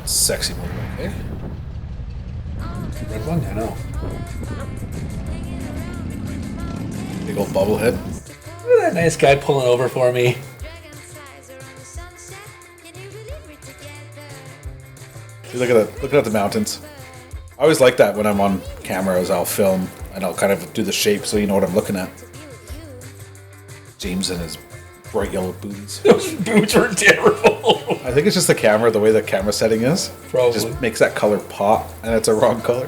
That's sexy motorbike, eh? Red one? I know. Big old bubblehead. Look at that nice guy pulling over for me. See, look at the mountains. I always like that when I'm on camera, as I'll film and I'll kind of do the shape so you know what I'm looking at. James and his bright yellow boots. Those boots were terrible. I think it's just the camera, the way the camera setting is. Probably. It just makes that color pop, and it's a wrong color.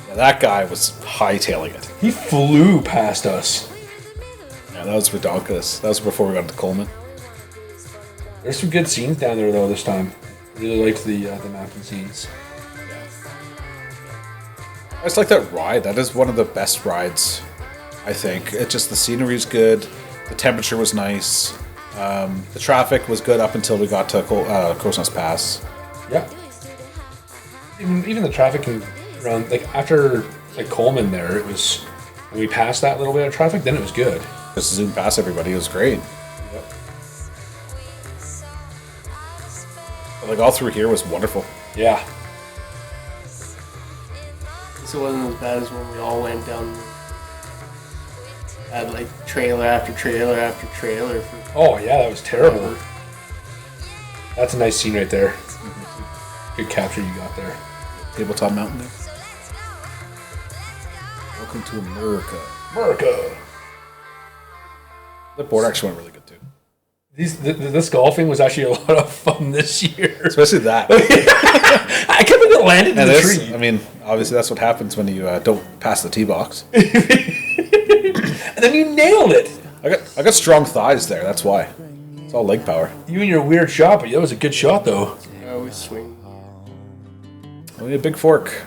Yeah, that guy was hightailing it. He flew past us. Yeah, that was ridiculous. That was before we got to Coleman. There's some good scenes down there though this time. Really liked the mountain scenes. I just like that ride. That is one of the best rides, I think. It just, the scenery is good. The temperature was nice. The traffic was good up until we got to Crow's Pass. Yeah. Even the traffic around, like after like Coleman there, it was, when we passed that little bit of traffic, then it was good. Just zoomed past everybody. It was great. Yep. But like all through here was wonderful. Yeah. It wasn't as bad as when we all went down. Had like trailer after trailer after trailer. Oh yeah, that was terrible. That's a nice scene right there. Good capture you got there. Tabletop Mountain there. Welcome to America. America. The board actually went really good too. This golfing was actually a lot of fun this year. Especially that. I couldn't have landed in the tree. I mean, obviously that's what happens when you don't pass the tee box. And then you nailed it. I got strong thighs there. That's why. It's all leg power. You and your weird shot, but that was a good shot though. I always swing. Only a big fork.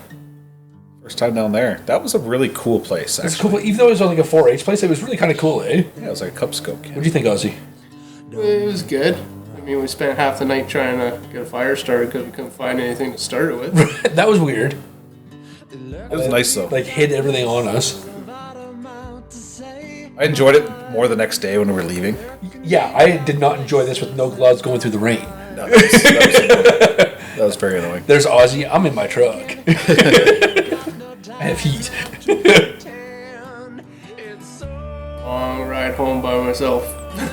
First time down there. That was a really cool place. It's cool, even though it was only like a 4H place, it was really kind of cool, eh? Yeah, it was like a Cub Scope. What do you think, Ozzy? It was good. I mean, we spent half the night trying to get a fire started because we couldn't find anything to start it with. That was weird. It was nice though. Like hid everything on us. I enjoyed it more the next day when we were leaving. Yeah, I did not enjoy this with no gloves going through the rain. No, that was very annoying. There's Ozzy. I'm in my truck. I have heat. Long ride home by myself.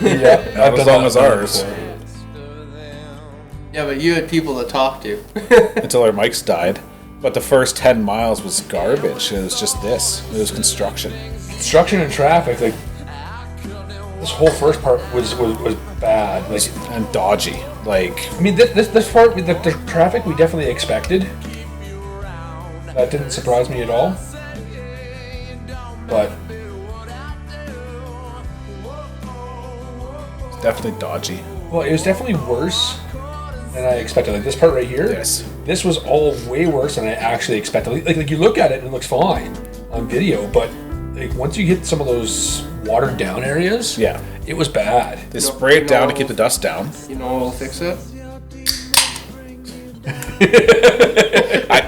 Yeah, Not as long as ours. Yeah, but you had people to talk to. Until our mics died. But the first 10 miles was garbage. It was just this. It was construction. Construction and traffic, like this whole first part was bad. Like, And dodgy. Like, I mean, this part, the traffic we definitely expected. That didn't surprise me at all. But definitely dodgy. well, it was definitely worse than I expected. Like this part right here, Yes. this was all way worse than I actually expected. Like you look at it and it looks fine on video, but like once you hit some of those watered down areas, Yeah. it was bad. They spray it down to keep the dust down. You know what'll fix it?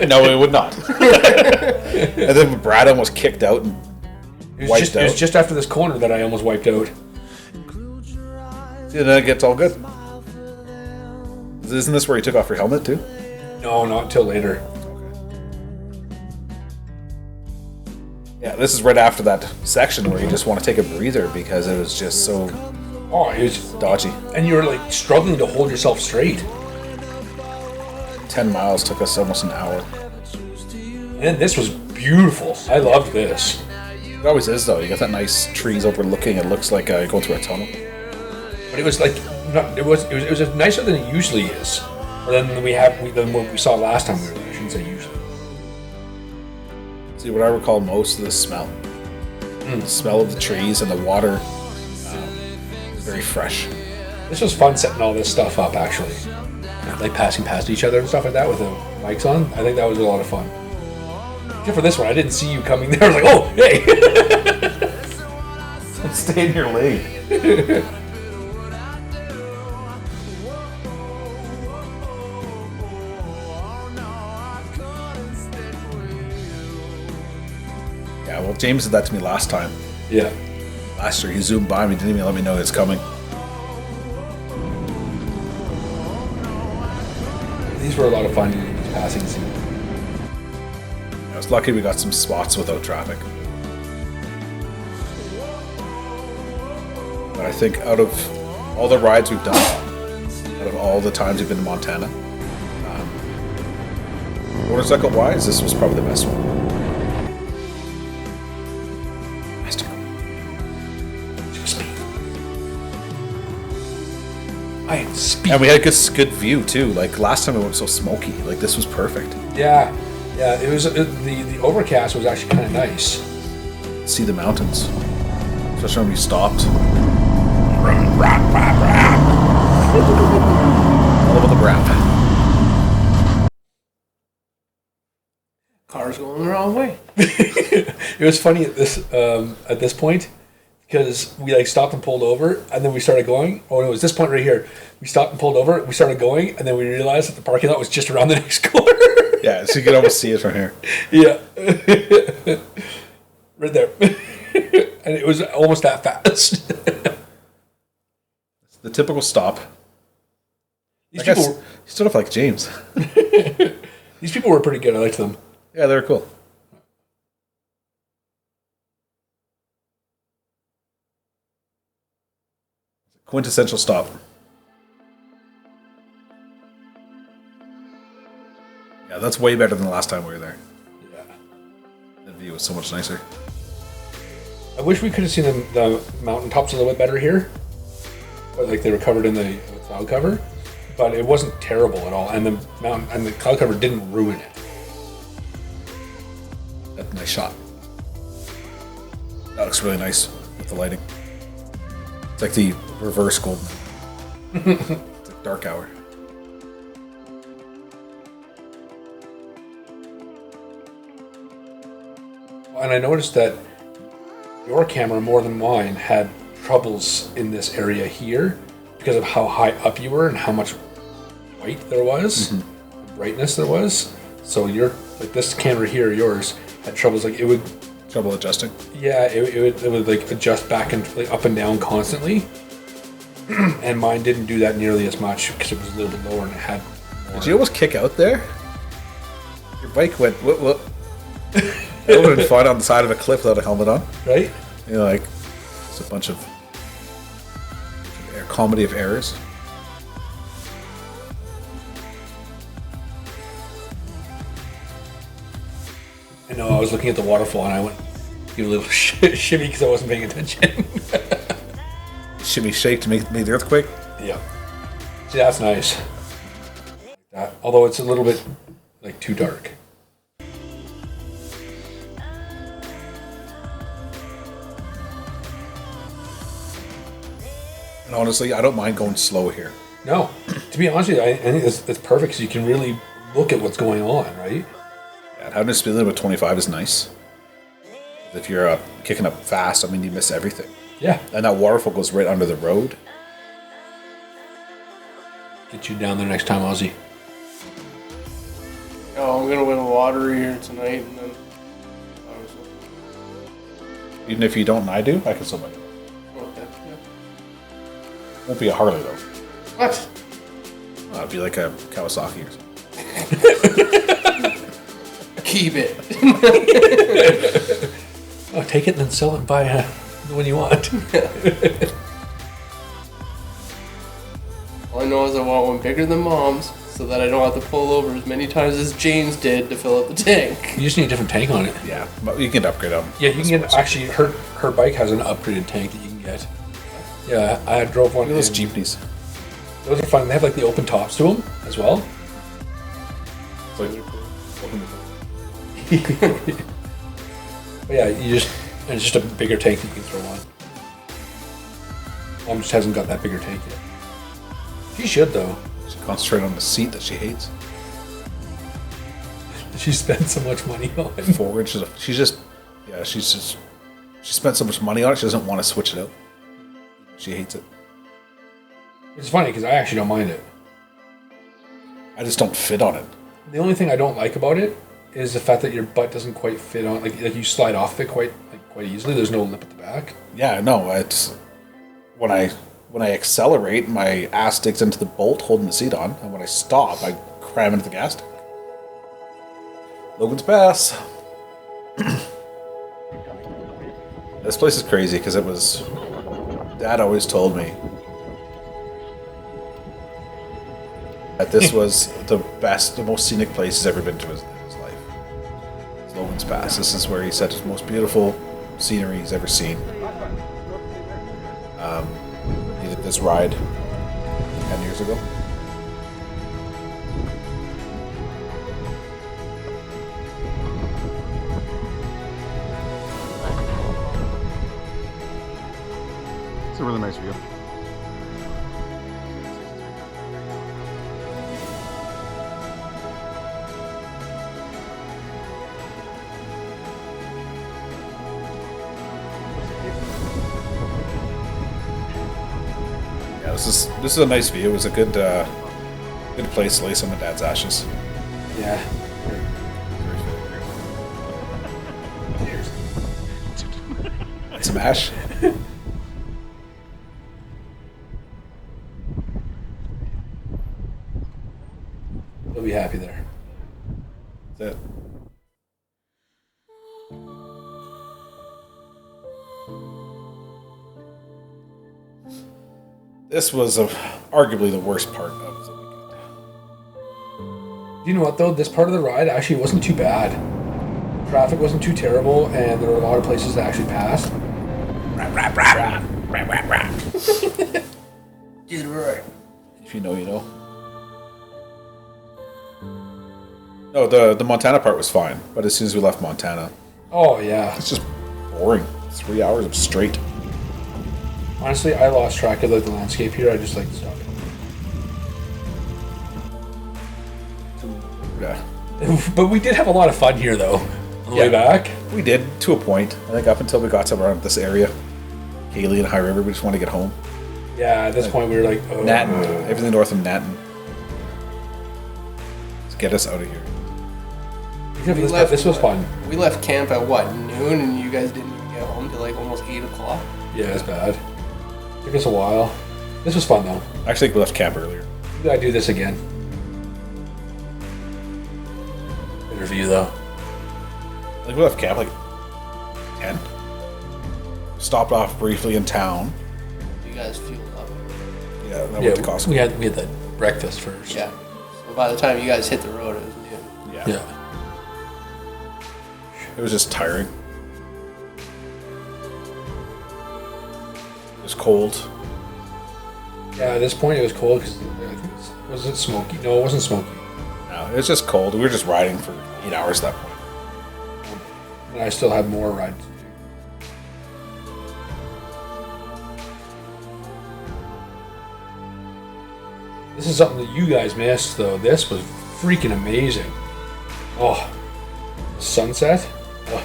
No, it would not. And then Brad almost kicked out and It wiped was out. just after this corner that I almost wiped out. And then it gets all good. Isn't this where you took off your helmet too? No, not until later. Yeah, this is right after that section where you just want to take a breather because it was just so Oh, it was, dodgy. and you were like struggling to hold yourself straight. 10 miles took us almost an hour. And this was beautiful. I loved this. It always is though. You got that nice trees overlooking. It looks like you're going through a tunnel. But it was like it was nicer than it usually is. Or than than what we saw last time we were there. I shouldn't say usually. See, what I recall most of the smell. The smell of the trees and the water. Very fresh. This was fun setting all this stuff up actually. Like passing past each other and stuff like that with the mics on. I think that was a lot of fun. Except for this one, I didn't see you coming there. I was like, oh, hey! Stay in your lane. Well, James did that to me last time. Yeah. Last year, he zoomed by me, didn't even let me know it's coming. these were a lot of fun in these passing scenes. I was lucky we got some spots without traffic. But I think out of all the rides we've done, out of all the times we've been to Montana, motorcycle-wise, this was probably the best one. I am speed. And we had a good view too. Like last time it went so smoky. Like this was perfect. Yeah. It was the overcast was actually kind of nice. See the mountains, especially when we stopped. All over the ground. Car's going the wrong way. It was funny at this point because we like stopped and pulled over, and then we started going. Oh no, it was this point right here. We stopped and pulled over. We started going, and then we realized that the parking lot was just around the next corner. Yeah, so you can almost see it from here. Yeah, right there, and it was almost that fast. The typical stop. These people you stood up like James. These people were pretty good. I liked them. Yeah, they were cool. Quintessential stop. Yeah, that's way better than the last time we were there. Yeah. The view was so much nicer. I wish we could have seen the mountaintops a little bit better here. But like they were covered in the cloud cover. But it wasn't terrible at all. And the cloud cover didn't ruin it. That's a nice shot. That looks really nice with the lighting. It's like the reverse golden. It's like dark hour. And I noticed that your camera, more than mine, had troubles in this area here because of how high up you were and how much white there was, brightness there was. So this camera here, yours, had troubles. Like it would Trouble adjusting. Yeah, it would like adjust back and like up and down constantly. And mine didn't do that nearly as much because it was a little bit lower and it had more. Did you almost kick out there? Your bike went whoop whoop. That would have been fun on the side of a cliff without a helmet on. Right? You know, like it's a bunch of comedy of errors. I know, I was looking at the waterfall and I went, give a little shimmy because I wasn't paying attention. Shimmy shake to make the earthquake. Yeah. See, that's nice. Although it's a little bit like too dark. And honestly, I don't mind going slow here. No, to be honest with you, I think it's perfect because you can really look at what's going on, right? And having a speed limit of 25 is nice. If you're kicking up fast, I mean, you miss everything. Yeah. And that waterfall goes right under the road. Get you down there next time, Ozzy. Oh, I'm gonna win a lottery here tonight, and then. Even if you don't and I do, I can still buy it. Okay. Yeah. Won't be a Harley though. What? It'd be like a Kawasaki or something. Keep it. Oh, take it and then sell it and buy the one you want. All I know is I want one bigger than Mom's, so that I don't have to pull over as many times as James did to fill up the tank. You just need a different tank on it. Yeah, but you can upgrade them. Yeah, you can get, actually, her bike has an upgraded tank that you can get. Yeah, I drove one. Look at those Jeepneys. Those are fun. They have like the open tops to them as well. It's like, But yeah, it's just a bigger tank that you can throw on. Mom just hasn't got that bigger tank yet. She should though. she concentrate on the seat that she hates. She spent so much money on it. Forward, she spent so much money on it, she doesn't want to switch it out. She hates it. It's funny because I actually don't mind it. I just don't fit on it. The only thing I don't like about it is the fact that your butt doesn't quite fit on. Like you slide off it quite easily. There's no lip at the back. Yeah, no, it's when I accelerate, my ass digs into the bolt holding the seat on, and when I stop, I cramming at the gas tank. Logan's Pass. This place is crazy because it was. Dad always told me that this was the best, the most scenic place he's ever been to in his life. It's Logan's Pass. This is where he said his most beautiful scenery he's ever seen. He did this ride 10 years ago. It's a really nice view. Yeah, this is a nice view. It was a good place to lay some of Dad's ashes. Yeah. Want some ash? They'll be happy there. That's it. This was arguably the worst part of the weekend. Do you know what though? This part of the ride actually wasn't too bad. Traffic wasn't too terrible, and there were a lot of places to actually pass. If you know, you know. No, the Montana part was fine, but as soon as we left Montana, Oh yeah. it's just boring. 3 hours of straight. Honestly, I lost track of the landscape here. I just like to stop. Yeah. But we did have a lot of fun here though. On the way back. We did, to a point. I think up until we got to around this area. Haley and High River, we just want to get home. Yeah, at this point we were like, oh. Natton. Everything north of Natton. Let's get us out of here. This was fun. We left camp at what, noon, and you guys didn't even get home till like almost 8 o'clock. Yeah, it's bad. Took us a while. This was fun though. Actually, I think we left camp earlier. We gotta do this again. Better view though. I think we left camp like 10. Stopped off briefly in town. You guys fueled up. Yeah, then went to Costco. we had the breakfast first. Yeah. So by the time you guys hit the road, it was noon. Yeah. Yeah. It was just tiring. It was cold. Yeah, at this point it was cold because was it smoky? No, it wasn't smoky. No, it was just cold. We were just riding for 8 hours at that point. And I still had more rides to do. This is something that you guys missed though. This was freaking amazing. Oh, sunset. Oh.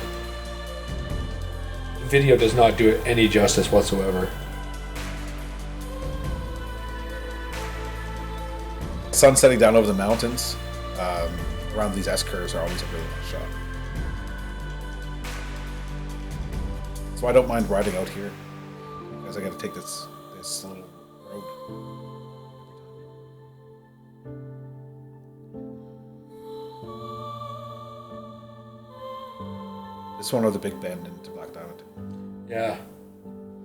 The video does not do it any justice whatsoever. Sun setting down over the mountains around these S-curves are always a really nice shot. So I don't mind riding out here because I got to take this little road. This one or the Big Bend into Black Diamond. Yeah,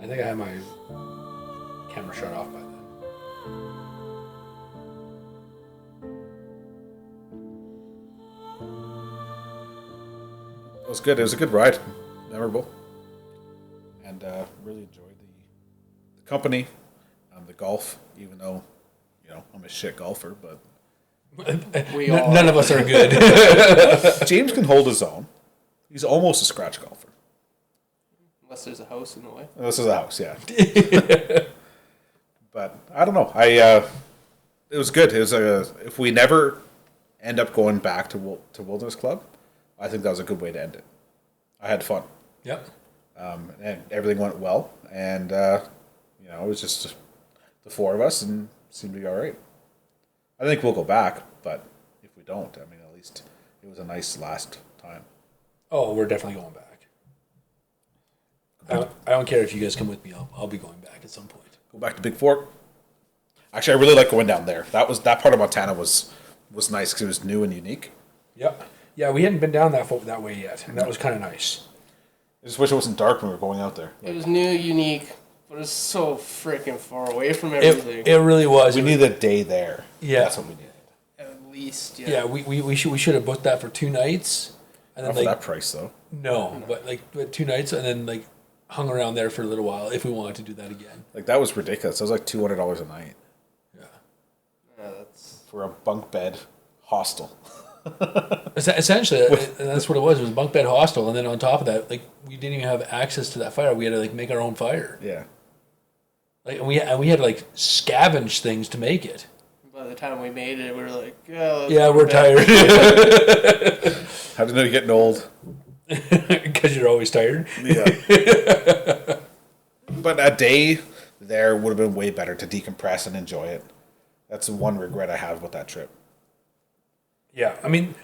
I think I had my camera shut off by then. It was good. It was a good ride, memorable, and really enjoyed the company, the golf. Even though, I'm a shit golfer, but None of us are good. James can hold his own. He's almost a scratch golfer. Unless there's a house in the way. This is a house, yeah. But I don't know. It was good. It was if we never end up going back to Wilderness Club, I think that was a good way to end it. I had fun. Yep. And everything went well, and it was just the four of us, and seemed to be all right. I think we'll go back, but if we don't, at least it was a nice last time. Oh, we're definitely going back. I don't care if you guys come with me. I'll be going back at some point. Go back to Big Fork. Actually, I really like going down there. That part of Montana was was nice because it was new and unique. Yep. Yeah, we hadn't been down that way yet, and that was kind of nice. I just wish it wasn't dark when we were going out there. It was new, unique, but it's so freaking far away from everything. It really was. We needed a day there. Yeah. That's what we needed. At least, yeah. Yeah, we should have booked that for 2 nights, and Not then for that price, though. no, but 2 nights, and then like hung around there for a little while if we wanted to do that again. Like, that was ridiculous. That was like $200 a night Yeah. Yeah, that's for a bunk bed hostel. Essentially, that's what it was. It was a bunk bed hostel, and then on top of that, like we didn't even have access to that fire. We had to like make our own fire. Yeah. Like and we had to like scavenge things to make it. by the time we made it, we were like, oh, Yeah, we're tired How do you know you're getting old? because you're always tired. Yeah. But a day there would have been way better to decompress and enjoy it. That's the one regret I have with that trip. Yeah, I mean,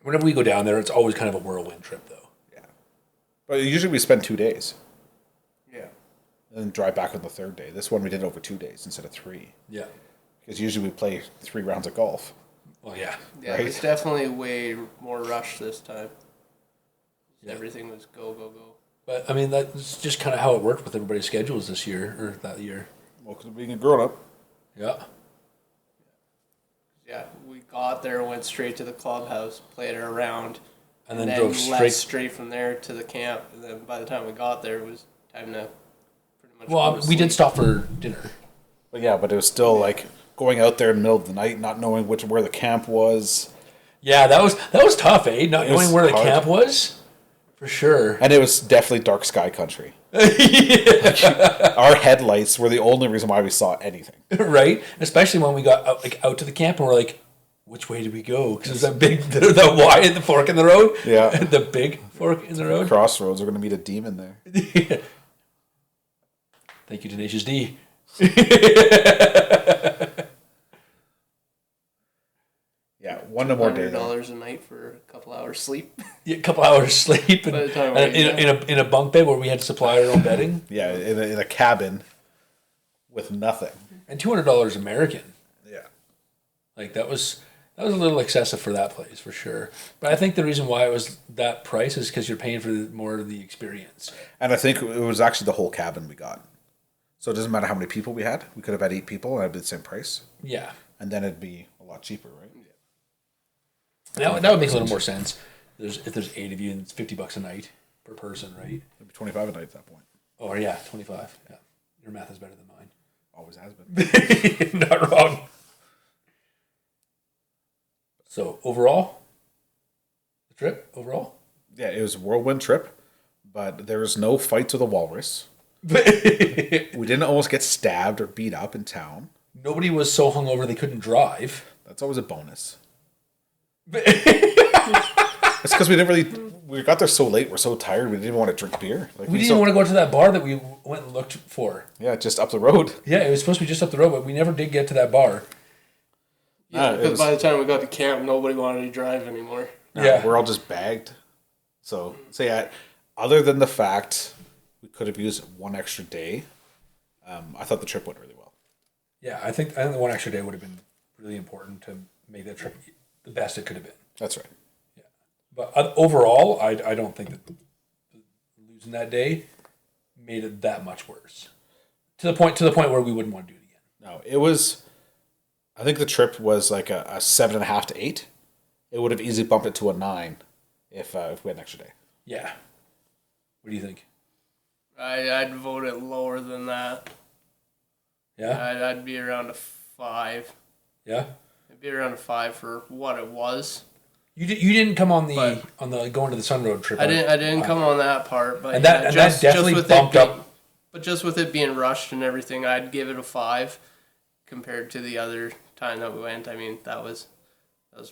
whenever we go down there, it's always kind of a whirlwind trip, though. Yeah. But usually we spend 2 days Yeah. and then drive back on the 3rd day. This one we did over 2 days instead of 3. Yeah. Because usually we play 3 rounds of golf. Well, yeah. Yeah, Right. it was definitely way more rushed this time. Yeah. Everything was go, go, go. But, I mean, that's just kind of how it worked with everybody's schedules this year, or that year. Welcome to being a grown up. Yeah. Yeah, we got there, went straight to the clubhouse, played our round, And then then drove left straight. straight from there to the camp. And then by the time we got there, it was time to pretty much. Well, go to we did sleep. stop for dinner. But yeah, but it was still like going out there in the middle of the night, not knowing where the camp was. Yeah, that was tough, eh? Not It was knowing where the hard. camp was, for sure. And it was definitely dark sky country. Like, our headlights were the only reason why we saw anything. Right? Especially when we got out to the camp and we're like, which way do we go? Because there's that big, the Y in the fork in the road. Yeah. The big fork in the road. Crossroads, we're going to meet a demon there. Thank you, Tenacious D. Yeah, one more day. though. $100 a night for a couple hours sleep. Yeah, a couple hours sleep and, By the time and we- in a bunk bed where we had to supply our own bedding. Yeah, in a cabin with nothing. And $200 American. Yeah. Like that was a little excessive for that place for sure. But I think the reason why it was that price is because you're paying for more of the experience. And I think it was actually the whole cabin we got. So it doesn't matter how many people we had. We could have had 8 people and it'd be the same price. Yeah. And then it'd be a lot cheaper, right? That would make a little more sense. If there's 8 of you and it's $50 a night per person, right? It'd be 25 a night at that point. Oh yeah, 25. Yeah. Your math is better than mine. Always has been. Not wrong. So overall, the trip overall, Yeah, it was a whirlwind trip, but there was no fights with a walrus. nobody We didn't almost get stabbed or beat up in town. was so hungover they couldn't drive. That's always a bonus. It's because we got there so late, we're so tired, we didn't even want to drink beer. Like, We didn't want to go to that bar that we went and looked for. Yeah, just up the road. Yeah, it was supposed to be just up the road, but we never did get to that bar. Yeah, it because was- by the time we got to camp, nobody wanted to drive anymore. Yeah. We're all just bagged. So yeah, other than the fact we could have used one extra day, I thought the trip went really well. Yeah, I think the one extra day would have been really important to make that trip the best it could have been. That's right. Yeah, but overall, I don't think that losing that day made it that much worse. To the point where we wouldn't want to do it again. No, it was. I think the trip was like a 7.5 to 8. It would have easily bumped it to a 9 if we had an extra day. Yeah. What do you think? I'd vote it lower than that. Yeah. I'd be around a 5. Yeah. It'd be around a 5 for what it was. You didn't come on the But- going to the Sun Road trip. I didn't come on that part, but And that definitely with bumped it being, up. But just with it being rushed and everything, I'd give it a 5 compared to the other time that we went. I mean, that was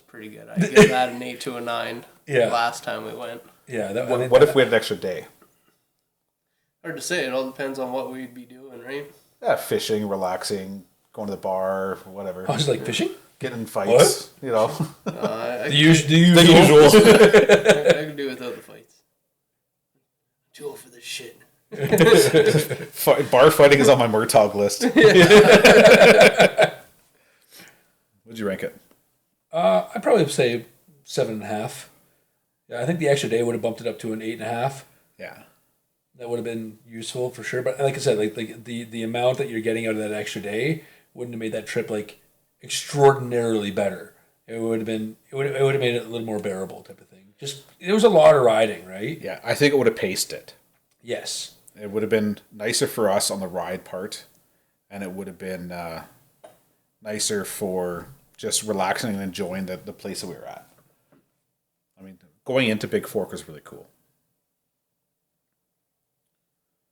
pretty good. I'd give that an 8 to a 9. Yeah. Last time we went. Yeah. That, What if we had an extra day? Hard to say. It all depends on what we'd be doing, right? Yeah, fishing, relaxing, going to the bar, whatever. I was like fishing. Getting in fights, you know. I The usual. could do without the fights. Too old for this shit. Bar fighting is on my Murtaugh list. Would you rank it? I'd probably say 7.5. Yeah, I think the extra day would have bumped it up to an 8.5. Yeah. That would have been useful for sure. But like I said, like the amount that you're getting out of that extra day wouldn't have made that trip like extraordinarily better. It would have been it would have made it a little more bearable type of thing. Just it was a lot of riding, right? Yeah, I think it would have paced it. Yes. It would have been nicer for us on the ride part, and it would have been nicer for just relaxing and enjoying the place that we were at. I mean, going into Big Fork was really cool.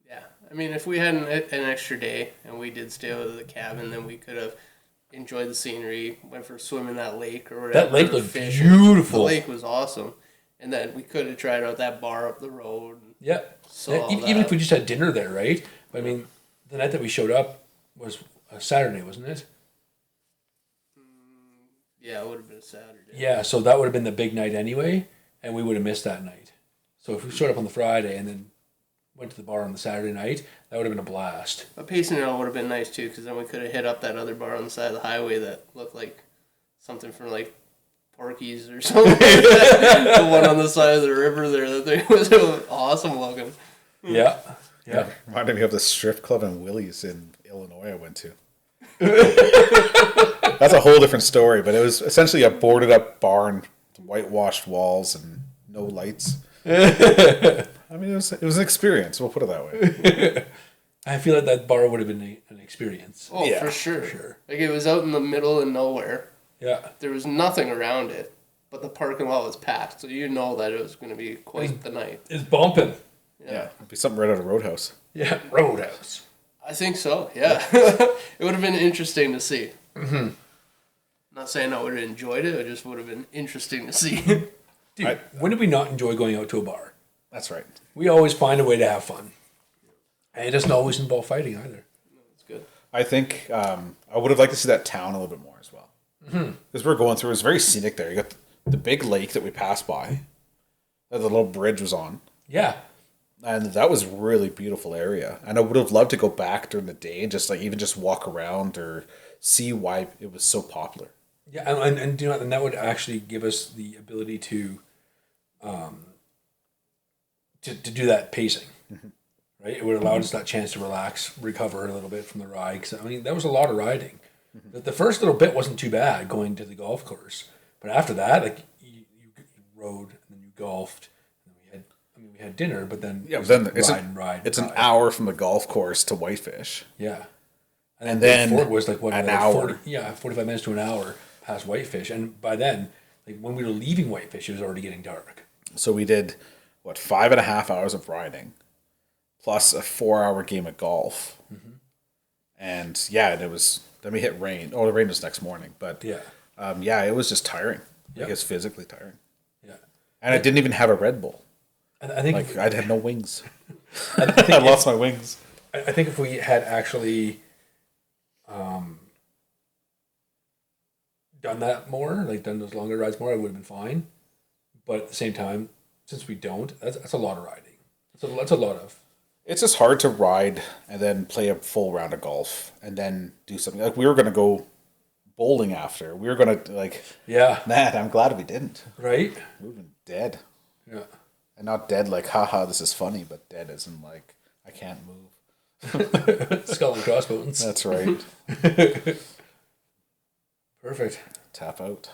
Yeah, I mean, if we had an extra day and we did stay out of the cabin, then we could have enjoyed the scenery, went for a swim in that lake or whatever. That lake looked beautiful. The lake was awesome. And then we could have tried out that bar up the road. Yeah. Even if we just had dinner there, right? But, I mean, the night that we showed up was a Saturday, wasn't it? Yeah, it would have been a Saturday. Yeah, so that would have been the big night anyway, and we would have missed that night. So if we showed up on the Friday and then went to the bar on the Saturday night, that would have been a blast. But pacing it out would have been nice too, because then we could have hit up that other bar on the side of the highway that looked like something from like Porky's or something. The one on the side of the river there, that thing was awesome looking. Yeah. Yeah. Reminded me of the strip club in Willie's in Illinois I went to. That's a whole different story, but it was essentially a boarded up barn, whitewashed walls, and no lights. I mean, it was an experience. We'll put it that way. I feel like that bar would have been an experience. Oh, Yeah, for sure. for sure. Like it was out in the middle of nowhere. Yeah. There was nothing around it, but the parking lot was packed, so you know that it was going to be quite the night. It's bumping. Yeah, it'd be something right out of Roadhouse. Yeah. Roadhouse. I think so, yeah. It would have been interesting to see. Mm-hmm. Not saying I would have enjoyed it, it just would have been interesting to see. Dude, when did we not enjoy going out to a bar? That's right. We always find a way to have fun. And it doesn't always involve fighting either. That's good. I think I would have liked to see that town a little bit more as well. Because we're going through, it was very scenic there. You got the big lake that we passed by, that the little bridge was on. Yeah. And that was a really beautiful area. And I would have loved to go back during the day and just like even just walk around or see why it was so popular. Yeah, and you know, and that would actually give us the ability to do that pacing, right? It would allow us that chance to relax, recover a little bit from the ride. Because I mean, that was a lot of riding. The first little bit wasn't too bad going to the golf course, but after that, like you rode and then you golfed, and then we had dinner, but then Yeah, then it's an hour from the golf course to Whitefish. Yeah, And then Fort was like what, an like hour. 45 minutes to an hour past Whitefish, and by then, like when we were leaving Whitefish, it was already getting dark. So we did, 5.5 hours of riding, plus a 4-hour game of golf. And yeah, and it was, then we hit rain. Oh, the rain was next morning. But Yeah, it was just tiring. Yeah. Like it's physically tiring. yeah. And I didn't even have a Red Bull. I think Like if, I had no wings. I think I lost my wings. I think if we had actually done that more, like done those longer rides more, I would have been fine. But at the same time, since we don't, that's a lot of riding. That's a lot of. It's just hard to ride and then play a full round of golf and then do something. Like we were going to go bowling after. We were going to Yeah. man, I'm glad we didn't. Right? We would have been dead. Yeah. And not dead like, haha, this is funny, but dead as in like, I can't move. Skull and crossbones. That's right. Perfect. Tap out.